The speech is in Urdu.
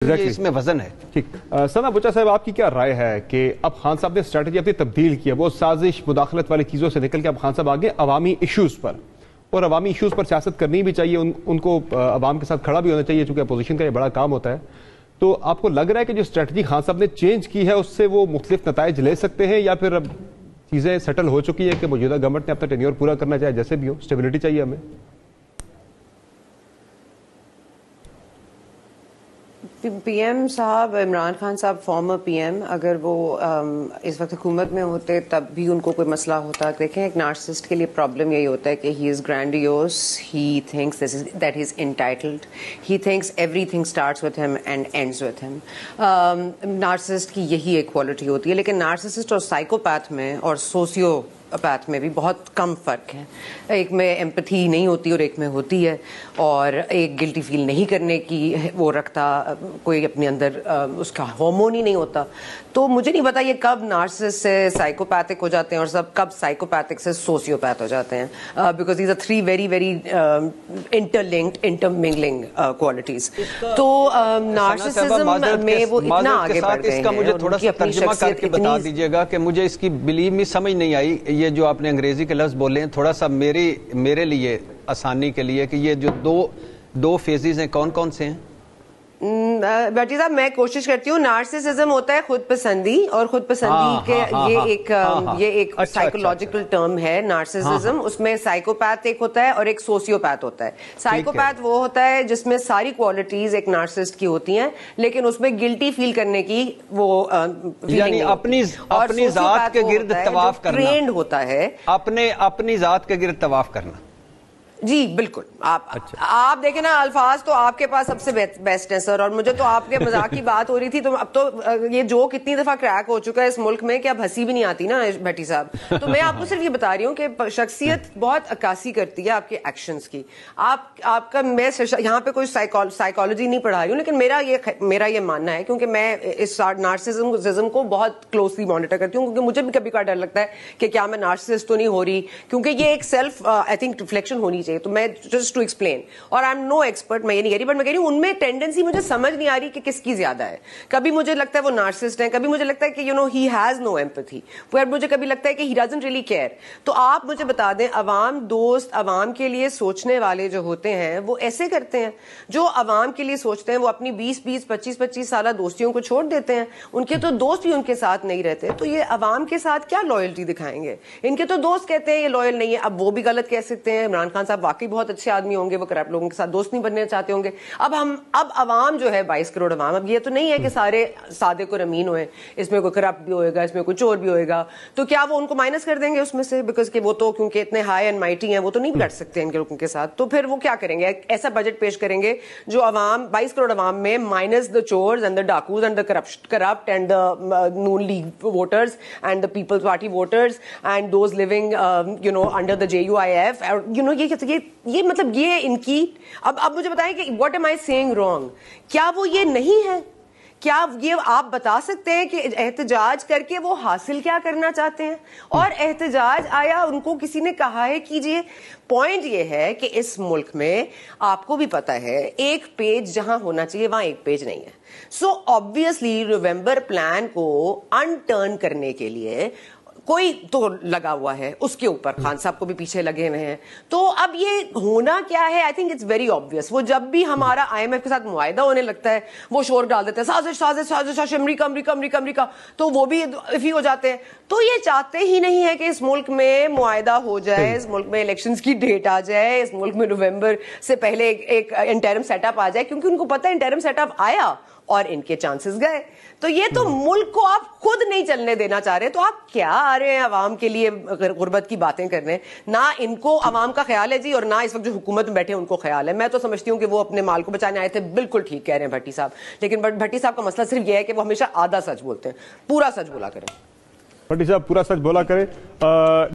اس میں وزن ہے. ٹھیک. ثنا بچہ صاحب آپ کی کیا رائے ہے کہ اب خان صاحب نے اسٹریٹجی اپنی تبدیل کی ہے, وہ سازش مداخلت والی چیزوں سے نکل کے اب خان صاحب آگے عوامی ایشوز پر, اور عوامی ایشوز پر سیاست کرنی بھی چاہیے, ان کو عوام کے ساتھ کھڑا بھی ہونا چاہیے چونکہ اپوزیشن کا یہ بڑا کام ہوتا ہے. تو آپ کو لگ رہا ہے کہ جو اسٹریٹجی خان صاحب نے چینج کی ہے اس سے وہ مختلف نتائج لے سکتے ہیں, یا پھر اب چیزیں سیٹل ہو چکی ہے کہ موجودہ گورنمنٹ نے اپنا ٹینیور پورا کرنا چاہے جیسے بھی ہو, اسٹیبلٹی چاہیے ہمیں؟ پی ایم صاحب عمران خان صاحب فارمر پی ایم, اگر وہ اس وقت حکومت میں ہوتے تب بھی ان کو کوئی مسئلہ ہوتا. دیکھیں ایک نارسسسٹ کے لیے پرابلم یہی ہوتا ہے کہ he is grandiose, he thinks that he is entitled, he thinks everything starts with him and ends with him. Narcissist کی یہی ایک کوالٹی ہوتی ہے, لیکن نارسسسٹ اور سائیکوپیتھ میں اور سوسیو پیتھ میں بھی بہت کم فرق ہے. ایک میں ایمپتھی نہیں ہوتی اور ایک میں ہوتی ہے, اور ایک گلٹی فیل نہیں کرنے کی وہ رکھتا, کوئی اپنے اندر اس کا ہارمون ہی نہیں ہوتا. تو مجھے نہیں پتا یہ کب نارسسسٹ سے سائیکوپیتھک ہو جاتے ہیں اور سب کب سائیکوپیتھک سے سوسیوپیتھ ہو جاتے ہیں, because these are three very very interlinked intermingling qualities. تو نارسسزم میں وہ اتنا آگے بڑھ گئے ہیں. اس کا مجھے تھوڑا سا ترجمہ کر کے بتا دیجیے گا کہ مجھے اس کی بلیو میں سمجھ نہیں آئی. یہ جو آپ نے انگریزی کے لفظ بولے ہیں تھوڑا سا میرے لیے آسانی کے لیے, کہ یہ جو دو فیزز ہیں کون کون سے ہیں؟ بیٹی صاحب میں کوشش کرتی ہوں. نارسسزم ہوتا ہے خود پسندی, اور خود پسندی کے یہ ایک سائیکولوجیکل ٹرم ہے نارسسزم. اس میں سائیکوپیتھ ایک ہوتا ہے اور ایک سوسیوپیتھ ہوتا ہے. سائیکوپیتھ وہ ہوتا ہے جس میں ساری کوالٹیز ایک نارسسسٹ کی ہوتی ہیں, لیکن اس میں گلٹی فیل کرنے کی وہ یعنی اپنی ذات کے گرد طواف کرنا, ٹرینڈ ہوتا ہے اپنی ذات کے گرد طواف کرنا. جی بالکل. آپ دیکھیں نا, الفاظ تو آپ کے پاس سب سے بیسٹ ہے سر, اور مجھے تو آپ کے مذاق کی بات ہو رہی تھی, تو اب تو یہ جوک اتنی دفعہ کریک ہو چکا ہے اس ملک میں کہ اب ہنسی بھی نہیں آتی نا بھٹی صاحب. تو میں آپ کو صرف یہ بتا رہی ہوں کہ شخصیت بہت عکاسی کرتی ہے آپ کے ایکشنز کی. آپ کا میں یہاں پہ کوئی سائیکالوجی نہیں پڑھا رہی ہوں, لیکن میرا یہ ماننا ہے, کیونکہ میں اس نارسسزم کو بہت کلوزلی مانیٹر کرتی ہوں, کیونکہ مجھے بھی کبھی کبھار ڈر لگتا ہے کہ کیا میں نارسسسٹ تو نہیں ہو رہی, کیونکہ یہ ایک سیلف آئی تھنک ریفلیکشن ہونی. تو میں جسٹ ٹو ایکسپلین, اور آئی ایم نو ایکسپرٹ, میں یہ نہیں کہہ رہی, بٹ میں کہہ رہی ہوں ان میں ٹینڈنسی مجھے سمجھ نہیں آ رہی کہ کس کی زیادہ ہے. کبھی مجھے لگتا ہے وہ نارسسسٹ ہیں, کبھی مجھے لگتا ہے کہ ہی ہیز نو ایمپتھی, پھر مجھے کبھی لگتا ہے کہ ہی ڈزنٹ ریئلی کیئر. تو آپ مجھے بتا دیں, عوام دوست, عوام کے لیے سوچنے والے جو ہوتے ہیں وہ ایسے کرتے ہیں, جو عوام کے لیے سوچتے ہیں وہ اپنی 20-25 سالہ دوستیوں کو چھوڑ دیتے ہیں. ان کے تو دوست بھی ان کے ساتھ نہیں رہتے, تو یہ عوام کے ساتھ کیا لوئلٹی دکھائیں گے؟ ان کے تو دوست کہتے ہیں یہ لوئل نہیں ہے. اب وہ بھی غلط کہہ سکتے ہیں, عمران خان صاحب واقعی بہت اچھے آدمی ہوں گے, وہ کرپٹ لوگوں کے ساتھ دوست نہیں بننا چاہتے ہوں گے. اب عوام جو ہے 22 کروڑ عوام, اب یہ تو نہیں ہے کہ سارے صادق اور امین ہوئے, اس میں کوئی کرپٹ بھی ہوئے گا, اس میں کوئی چور بھی ہوئے گا. تو کیا وہ ان کو مائنس کر دیں گے اس میں سے, بیکاز کہ وہ تو کیونکہ اتنے ہائی اینڈ مائٹی ہیں, وہ تو نہیں کر سکتے ان کے لوگوں کے ساتھ. تو پھر وہ کیا کریں گے؟ ایسا بجٹ پیش کریں گے جو عوام 22 کروڑ عوام میں مائنس دا چورز اینڈ دا ڈاکوز and the corrupt and the Noon League voters and the Peoples Party voters and those living under the JUIF, یہ مطلب یہ ان کی. اب مجھے بتائیں کہ what am I seeing wrong? کیا وہ یہ نہیں ہے؟ کیا یہ آپ بتا سکتے ہیں کہ احتجاج کر کے وہ حاصل کیا کرنا چاہتے ہیں؟ اور احتجاج آیا ان کو کسی نے کہا ہے کیجئے؟ پوائنٹ یہ ہے کہ اس ملک میں آپ کو بھی پتا ہے ایک پیج جہاں ہونا چاہیے وہاں ایک پیج نہیں ہے. سو آبویسلی نومبر پلان کو انٹرن کرنے کے لیے کوئی تو لگا ہوا ہے, اس کے اوپر خان صاحب کو بھی پیچھے لگے ہوئے ہیں. تو اب یہ ہونا کیا ہے؟ I think it's very obvious. وہ جب بھی ہمارا IMF کے ساتھ معاہدہ ہونے لگتا ہے وہ شور ڈال دیتے ہیں, سازش امریکہ, تو وہ بھی افی ہو جاتے ہیں. تو یہ چاہتے ہی نہیں ہے کہ اس ملک میں معاہدہ ہو جائے, اس ملک میں الیکشنز کی ڈیٹ آ جائے, اس ملک میں نومبر سے پہلے ایک انٹرم سیٹ اپ آ جائے, کیونکہ ان کو پتہ ہے انٹرم سیٹ اپ آیا اور ان کے چانسز گئے. تو یہ تو ملک کو آپ خود نہیں چلنے دینا چاہ رہے, تو آپ کیا آ رہے ہیں عوام کے لیے غربت کی باتیں کرنے؟ نہ ان کو عوام کا خیال ہے جی, اور نہ اس وقت جو حکومت میں بیٹھے ان کو خیال ہے. میں تو سمجھتی ہوں کہ وہ اپنے مال کو بچانے آئے تھے. بالکل ٹھیک کہہ رہے ہیں بھٹی صاحب, لیکن بھٹی صاحب کا مسئلہ صرف یہ ہے کہ وہ ہمیشہ آدھا سچ بولتے ہیں, پورا سچ بولا کریں. بھٹی صاحب پورا سچ بولا کریں.